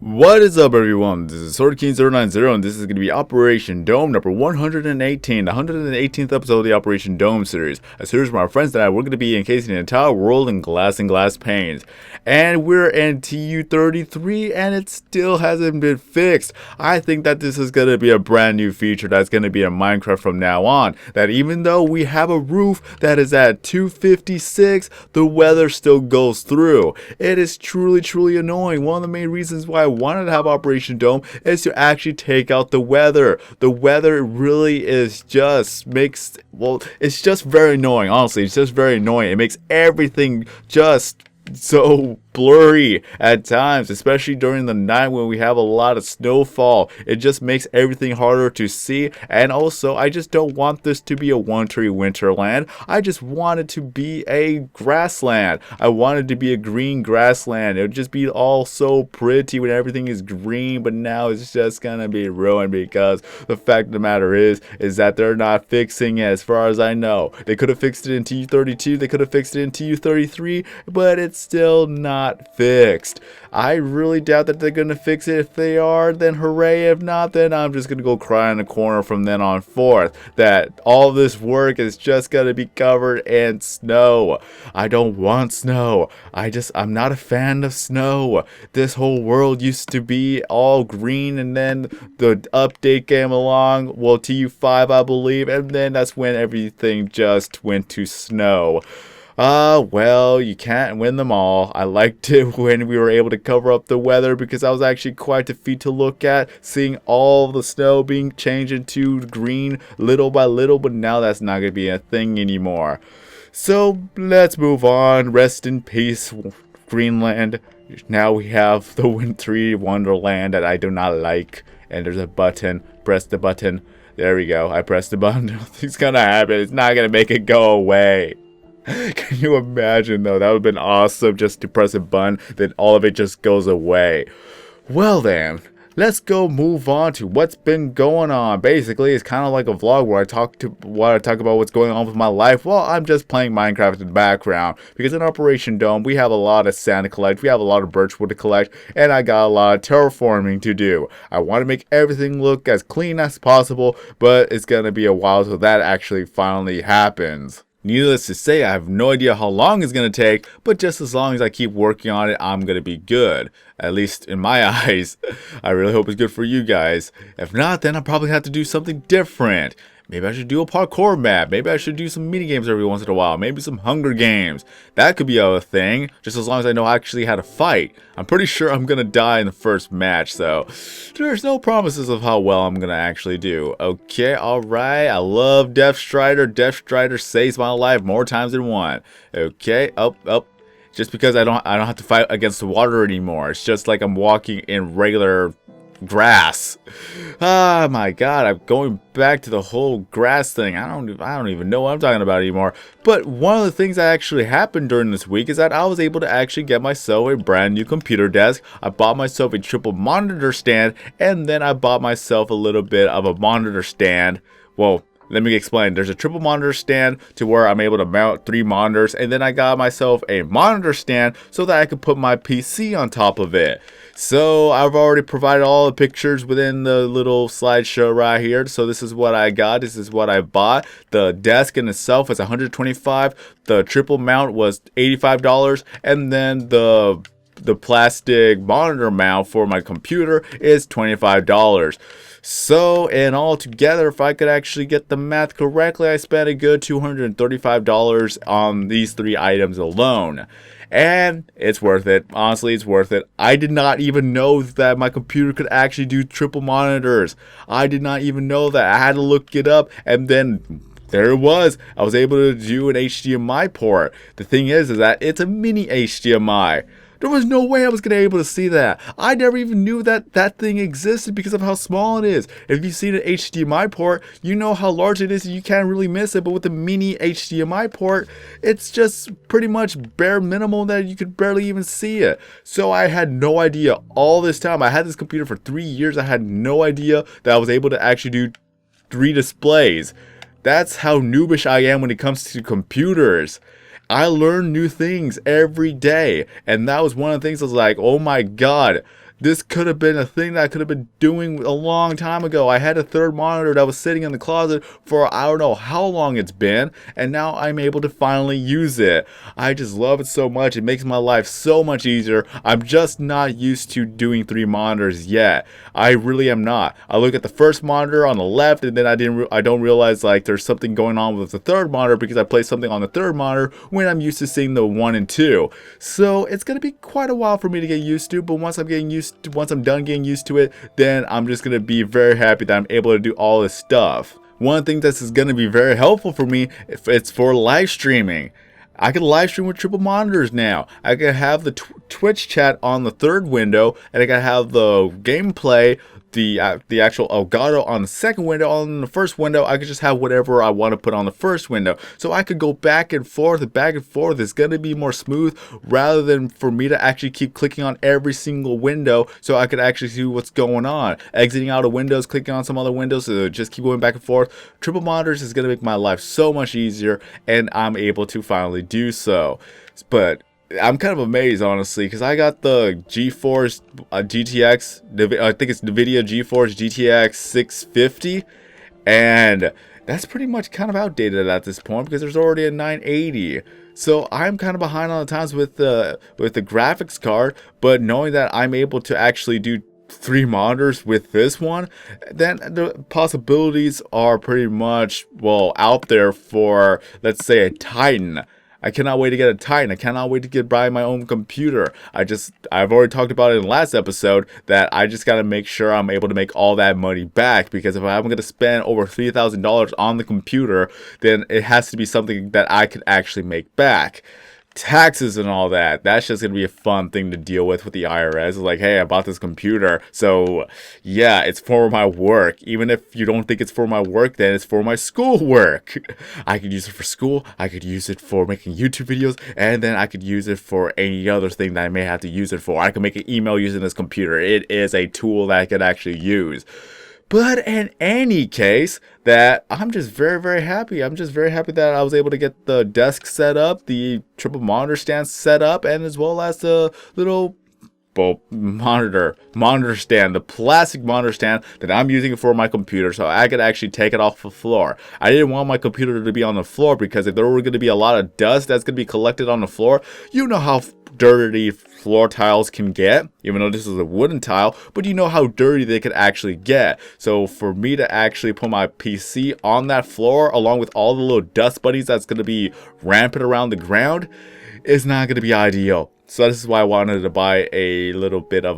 What is up, everyone? This is SwordKing090, and this is going to be Operation Dome number 118, the 118th episode of the Operation Dome series. A series where my friends and I, we're going to be encasing the entire world in glass and glass panes. And we're in TU-33, and it still hasn't been fixed. I think that this is going to be a brand new feature that's going to be in Minecraft from now on. That even though we have a roof that is at 256, the weather still goes through. It is truly annoying. One of the main reasons why I wanted to have Operation Dome is to actually take out the weather. The weather really is just it's just very annoying. Honestly, it's just very annoying. It makes everything just so blurry at times, especially during the night when we have a lot of snowfall. It just makes everything harder to see. And also, I just don't want this to be a wintry winterland. I just want it to be a grassland. I want it to be a green grassland. It would just be all so pretty when everything is green, but now it's just gonna be ruined because the fact of the matter is that they're not fixing it as far as I know. They could have fixed it in TU-32, they could have fixed it in TU-33, but it's still not fixed. I really doubt that they're gonna fix it. If they are, then hooray. If not, then I'm just gonna go cry in the corner from then on forth that all this work is just gonna be covered in snow. I don't want snow. I'm not a fan of snow. This whole world used to be all green, and then the update came along, well, TU5 I believe, and then that's when everything just went to snow. Well, you can't win them all. I liked it when we were able to cover up the weather because that was actually quite a feat to look at, seeing all the snow being changed into green little by little, but now that's not going to be a thing anymore. So, let's move on. Rest in peace, Greenland. Now we have the wintry wonderland that I do not like, and there's a button. Press the button. There we go. I pressed the button. Nothing's gonna happen. It's not gonna make it go away. Can you imagine though? That would have been awesome just to press a button, then all of it just goes away. Well then, let's go move on to what's been going on. Basically, it's kind of like a vlog where I talk about what's going on with my life while I'm just playing Minecraft in the background. Because in Operation Dome, we have a lot of sand to collect, we have a lot of birchwood to collect, and I got a lot of terraforming to do. I want to make everything look as clean as possible, but it's going to be a while till that actually finally happens. Needless to say, I have no idea how long it's going to take, but just as long as I keep working on it, I'm going to be good. At least in my eyes. I really hope it's good for you guys. If not, then I'll probably have to do something different. Maybe I should do a parkour map. Maybe I should do some mini games every once in a while. Maybe some Hunger Games. That could be a thing, just as long as I know actually how to fight. I'm pretty sure I'm gonna die in the first match, so there's no promises of how well I'm gonna actually do. Okay, alright. I love Death Strider. Death Strider saves my life more times than one. Okay, up. Just because I don't have to fight against the water anymore. It's just like I'm walking in regular grass. Ah, my god, I'm going back to the whole grass thing. I don't even know what I'm talking about anymore. But one of the things that actually happened during this week is that I was able to actually get myself a brand new computer desk. I bought myself a triple monitor stand, and then I bought myself a little bit of a monitor stand. Well, let me explain. There's a triple monitor stand to where I'm able to mount 3 monitors, and then I got myself a monitor stand so that I could put my PC on top of it. So I've already provided all the pictures within the little slideshow right here. So this is what I got. This is what I bought. The desk in itself is $125. The triple mount was $85, and then the plastic monitor mount for my computer is $25. So, and all together, if I could actually get the math correctly, I spent a good $235 on these 3 items alone. And it's worth it. Honestly, it's worth it. I did not even know that my computer could actually do triple monitors. I did not even know that. I had to look it up, and then there it was. I was able to do an HDMI port. The thing is that it's a mini HDMI. There was no way I was going to be able to see that. I never even knew that that thing existed because of how small it is. If you've seen an HDMI port, you know how large it is and you can't really miss it. But with the mini HDMI port, it's just pretty much bare minimum that you could barely even see it. So I had no idea all this time. I had this computer for 3 years. I had no idea that I was able to actually do 3 displays. That's how noobish I am when it comes to computers. I learn new things every day, and that was one of the things I was like, oh my god, This could have been a thing that I could have been doing a long time ago. I had a third monitor that was sitting in the closet for I don't know how long it's been, and now I'm able to finally use it. I just love it so much. It makes my life so much easier. I'm just not used to doing 3 monitors yet. I really am not. I look at the first monitor on the left, and then I don't realize like there's something going on with the third monitor because I place something on the third monitor when I'm used to seeing the 1 and 2. So it's gonna be quite a while for me to get used to, but once I'm done getting used to it, then I'm just gonna be very happy that I'm able to do all this stuff. One thing this is gonna be very helpful for me, if it's for live streaming. I can live stream with triple monitors now. I can have the Twitch chat on the third window, and I can have the gameplay, the actual Elgato on the second window. On the first window, I could just have whatever I want to put on the first window. So I could go back and forth and back and forth. It's going to be more smooth rather than for me to actually keep clicking on every single window so I could actually see what's going on. Exiting out of windows, clicking on some other windows, so just keep going back and forth. Triple monitors is going to make my life so much easier, and I'm able to finally do so. But I'm kind of amazed, honestly, because I got the GeForce GTX, I think it's NVIDIA GeForce GTX 650, and that's pretty much kind of outdated at this point because there's already a 980. So I'm kind of behind on the times with the graphics card, but knowing that I'm able to actually do 3 monitors with this one, then the possibilities are pretty much, well, out there for, let's say, a Titan. I cannot wait to get a Titan. I cannot wait to buy my own computer. I've already talked about it in the last episode that I just got to make sure I'm able to make all that money back, because if I'm going to spend over $3,000 on the computer, then it has to be something that I could actually make back. Taxes and all that's just gonna be a fun thing to deal with the IRS. It's like, hey, I bought this computer, so yeah, it's for my work. Even if you don't think it's for my work, then it's for my school work. I could use it for school, I could use it for making YouTube videos, and then I could use it for any other thing that I may have to use it for. I could make an email using this computer. It is a tool that I could actually use. But in any case, that I'm just very, very happy. I'm just very happy that I was able to get the desk set up, the triple monitor stand set up, and as well as the little monitor stand, the plastic monitor stand that I'm using for my computer, so I could actually take it off the floor. I didn't want my computer to be on the floor because if there were going to be a lot of dust that's going to be collected on the floor, you know how dirty floor tiles can get, even though this is a wooden tile, but you know how dirty they could actually get. So for me to actually put my PC on that floor along with all the little dust bunnies that's going to be rampant around the ground is not going to be ideal. So this is why I wanted to buy a little bit of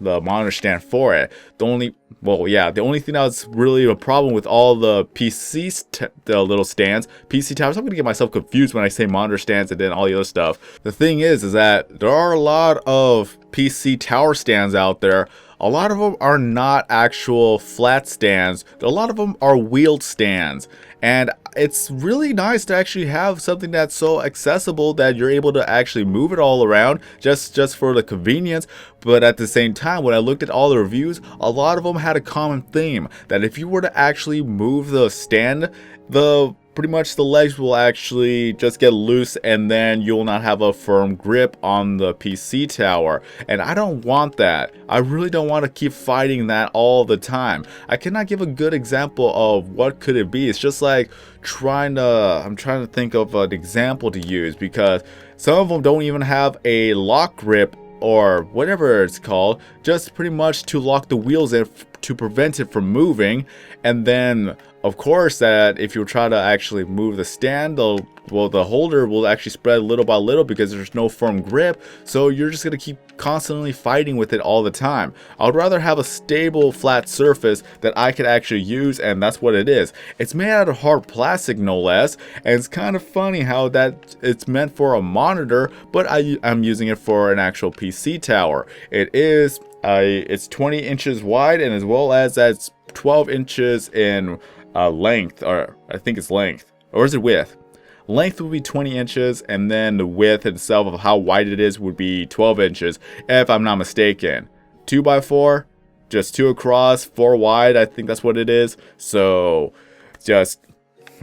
the monitor stand for it. The only thing that's really a problem with all the the little stands, PC towers, I'm going to get myself confused when I say monitor stands and then all the other stuff. The thing is that there are a lot of PC tower stands out there. A lot of them are not actual flat stands. A lot of them are wheeled stands. And it's really nice to actually have something that's so accessible that you're able to actually move it all around just for the convenience. But at the same time, when I looked at all the reviews, a lot of them had a common theme that if you were to actually move the stand, pretty much the legs will actually just get loose and then you'll not have a firm grip on the PC tower. And I don't want that. I really don't want to keep fighting that all the time. I cannot give a good example of what could it be. It's just like I'm trying to think of an example to use, because some of them don't even have a lock grip or whatever it's called, just pretty much to lock the wheels in to prevent it from moving. And then of course that if you try to actually move the stand, the holder will actually spread little by little because there's no firm grip, so you're just going to keep constantly fighting with it all the time. I would rather have a stable flat surface that I could actually use, and that's what it is. It's made out of hard plastic, no less, and it's kind of funny how that it's meant for a monitor, but I'm using it for an actual PC tower. It's 20 inches wide, and as well as that's 12 inches in length, or I think it's length, or is it width? Length would be 20 inches, and then the width itself of how wide it is would be 12 inches, if I'm not mistaken. 2x4, just 2 across, 4 wide, I think that's what it is. So just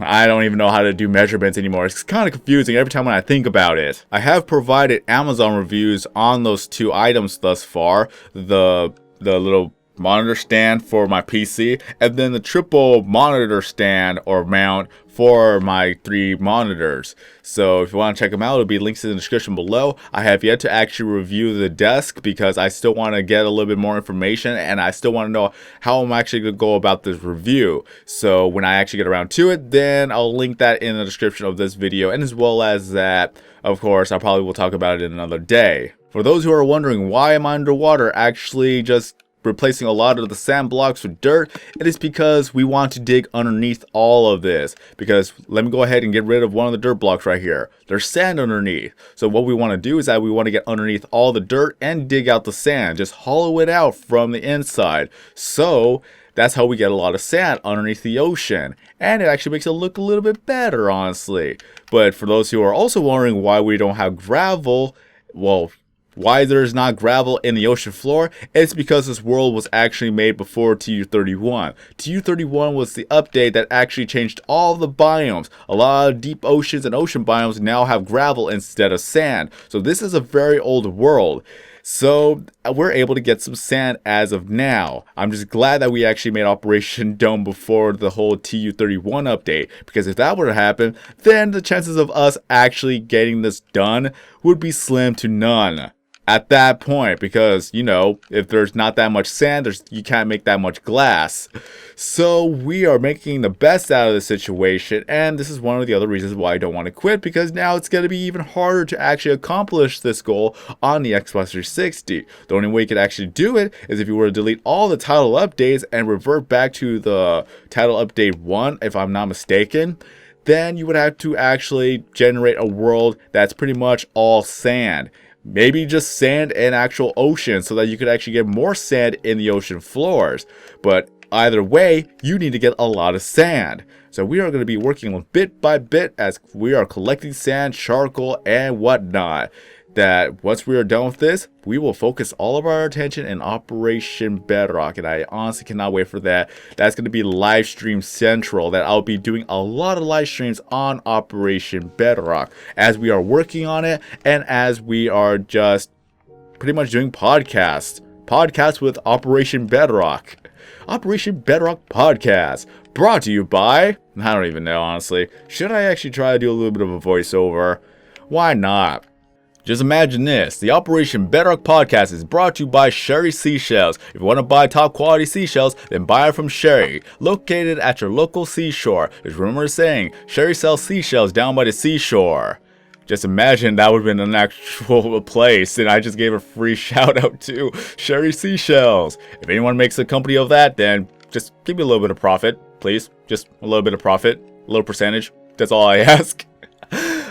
I don't even know how to do measurements anymore. It's kind of confusing every time when I think about it. I have provided Amazon reviews on those 2 items thus far. The little monitor stand for my PC, and then the triple monitor stand or mount for my 3 monitors. So if you want to check them out, it'll be links in the description below. I have yet to actually review the desk because I still want to get a little bit more information, and I still want to know how I'm actually going to go about this review. So when I actually get around to it, then I'll link that in the description of this video, and as well as that, of course, I probably will talk about it in another day. For those who are wondering why am I underwater actually just replacing a lot of the sand blocks with dirt, it is because we want to dig underneath all of this. Because let me go ahead and get rid of one of the dirt blocks right here. There's sand underneath. So what we want to do is that we want to get underneath all the dirt and dig out the sand. Just hollow it out from the inside. So that's how we get a lot of sand underneath the ocean. And it actually makes it look a little bit better, honestly. But for those who are also wondering why we don't have gravel, well, why there's not gravel in the ocean floor, it's because this world was actually made before TU31. TU31 was the update that actually changed all the biomes. A lot of deep oceans and ocean biomes now have gravel instead of sand. So this is a very old world. So we're able to get some sand as of now. I'm just glad that we actually made Operation Dome before the whole TU31 update, because if that were to happen, then the chances of us actually getting this done would be slim to none at that point, because, you know, if there's not that much sand, you can't make that much glass. So we are making the best out of the situation, and this is one of the other reasons why I don't want to quit, because now it's going to be even harder to actually accomplish this goal on the Xbox 360. The only way you could actually do it is if you were to delete all the title updates and revert back to the title update 1, if I'm not mistaken. Then you would have to actually generate a world that's pretty much all sand. Maybe just sand and actual ocean, so that you could actually get more sand in the ocean floors. But either way, you need to get a lot of sand. So we are going to be working bit by bit as we are collecting sand, charcoal, and whatnot. That once we are done with this, we will focus all of our attention in Operation Bedrock, and I honestly cannot wait for that. That's going to be live stream central, that I'll be doing a lot of live streams on Operation Bedrock as we are working on it, and as we are just pretty much doing podcasts with Operation Bedrock. Operation Bedrock Podcast, brought to you by, I don't even know, honestly. Should I actually try to do a little bit of a voiceover? Why not? Just imagine this, the Operation Bedrock podcast is brought to you by Sherry Seashells. If you want to buy top quality seashells, then buy it from Sherry, located at your local seashore. There's rumors saying Sherry sells seashells down by the seashore. Just imagine that would have been an actual place, and I just gave a free shout out to Sherry Seashells. If anyone makes a company of that, then just give me a little bit of profit, please. Just a little bit of profit, a little percentage. That's all I ask.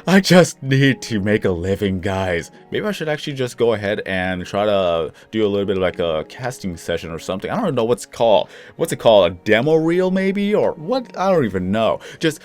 I just need to make a living, guys. Maybe I should actually just go ahead and try to do a little bit of like a casting session or something. I don't know what's it called. What's it called? A demo reel maybe? Or what? I don't even know. Just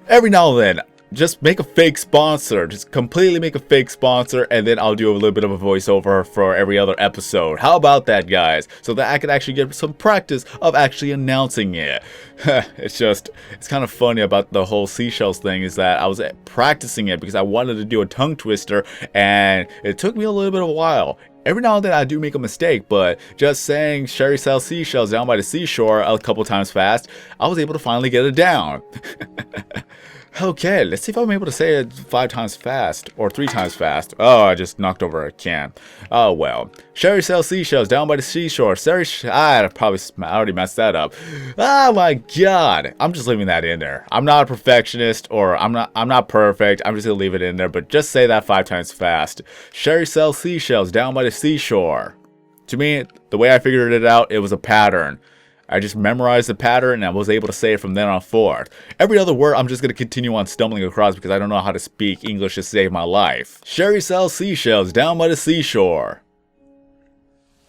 every now and then, just make a fake sponsor. Just completely make a fake sponsor, and then I'll do a little bit of a voiceover for every other episode. How about that, guys? So that I could actually get some practice of actually announcing it. It's kind of funny about the whole seashells thing, is that I was practicing it because I wanted to do a tongue twister, and it took me a little bit of a while. Every now and then I do make a mistake, but just saying Sherry sells seashells down by the seashore a couple times fast, I was able to finally get it down. Okay, let's see if I'm able to say it 5 times fast, or 3 times fast. Oh, I just knocked over a can. Oh well. Sherry sells seashells down by the seashore. I already messed that up. Oh my god. I'm just leaving that in there. I'm not a perfectionist, or I'm not perfect. I'm just gonna leave it in there, but just say that 5 times fast. Sherry sells seashells down by the seashore. To me, the way I figured it out, it was a pattern. I just memorized the pattern and I was able to say it from then on forth. Every other word I'm just going to continue on stumbling across because I don't know how to speak English to save my life. Sherry sells seashells down by the seashore.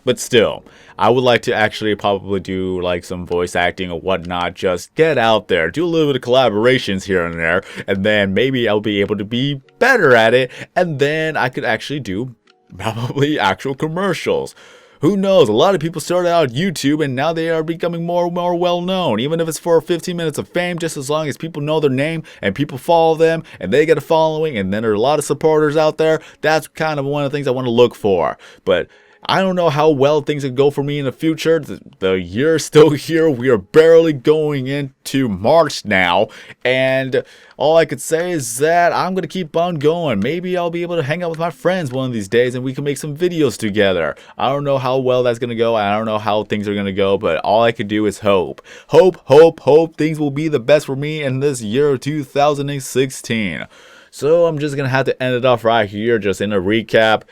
But still, I would like to actually probably do like some voice acting or whatnot. Just get out there, do a little bit of collaborations here and there, and then maybe I'll be able to be better at it, and then I could actually do probably actual commercials. who knows, a lot of people started out YouTube and now they are becoming more and more well known, even if it's for 15 minutes of fame, just as long as people know their name and people follow them and they get a following and then there are a lot of supporters out there. That's kind of one of the things I want to look for. But I don't know how well things will go for me in the future. The year's still here. We are barely going into March now. And all I could say is that I'm going to keep on going. Maybe I'll be able to hang out with my friends one of these days and we can make some videos together. I don't know how well that's going to go. I don't know how things are going to go. But all I could do is hope. Hope things will be the best for me in this year of 2016. So I'm just going to have to end it off right here, just in a recap.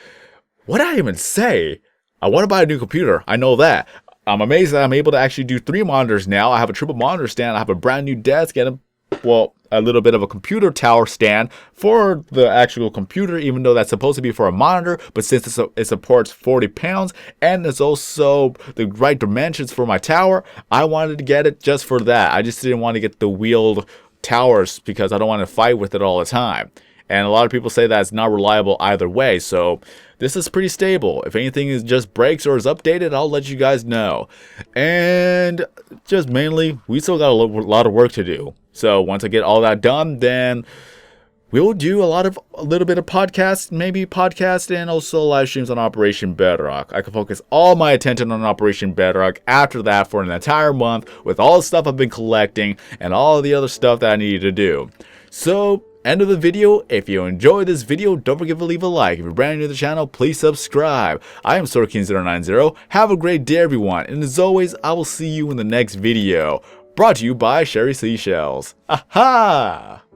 What did I even say? I want to buy a new computer. I know that. I'm amazed that I'm able to actually do 3 monitors now. I have a triple monitor stand. I have a brand new desk and a little bit of a computer tower stand for the actual computer, even though that's supposed to be for a monitor. But since it supports 40 pounds and it's also the right dimensions for my tower, I wanted to get it just for that. I just didn't want to get the wheeled towers because I don't want to fight with it all the time. And a lot of people say that it's not reliable either way, so this is pretty stable. If anything is just breaks or is updated, I'll let you guys know. And just mainly, we still got a lot of work to do. So once I get all that done, then we'll do a little bit of podcasts, maybe podcast and also live streams on Operation Bedrock. I can focus all my attention on Operation Bedrock after that for an entire month with all the stuff I've been collecting and all the other stuff that I needed to do. So, end of the video. If you enjoyed this video, don't forget to leave a like. If you're brand new to the channel, please subscribe. I am SwordKing090. Have a great day, everyone. And as always, I will see you in the next video. Brought to you by Sherry Seashells. Aha!